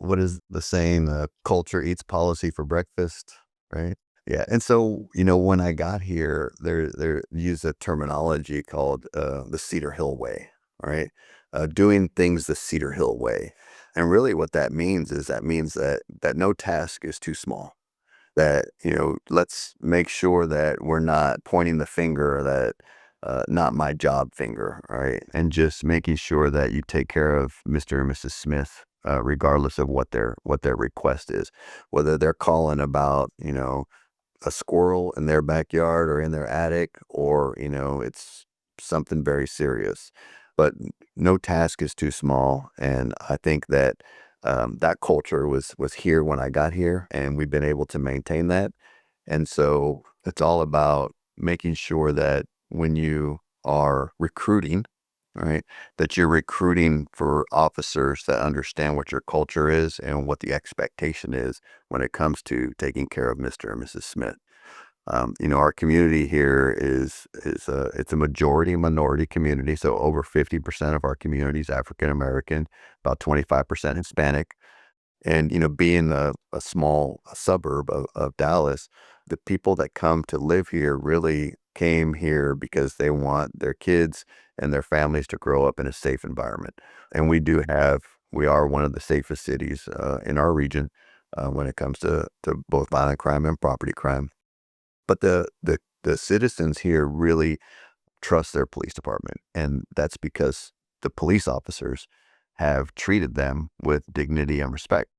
what is the saying? Culture eats policy for breakfast, right? Yeah, and so, when I got here, there use a terminology called, the Cedar Hill Way, right? Doing things the Cedar Hill way. And really what that means is that means that no task is too small. That, let's make sure that we're not pointing the finger that, not my job finger, right? And just making sure that you take care of Mr. and Mrs. Smith, regardless of what their request is, whether they're calling about, a squirrel in their backyard or in their attic, or, it's something very serious. But no task is too small. And I think that that culture was here when I got here, and we've been able to maintain that. And so it's all about making sure that when you are recruiting, right, that you're recruiting for officers that understand what your culture is and what the expectation is when it comes to taking care of Mr. and Mrs. Smith. Our community here it's a majority minority community. So over 50% of our community is African American, about 25% Hispanic. And, being a small suburb of Dallas, the people that come to live here really came here because they want their kids and their families to grow up in a safe environment. And we are one of the safest cities in our region when it comes to both violent crime and property crime. But the citizens here really trust their police department, and that's because the police officers have treated them with dignity and respect.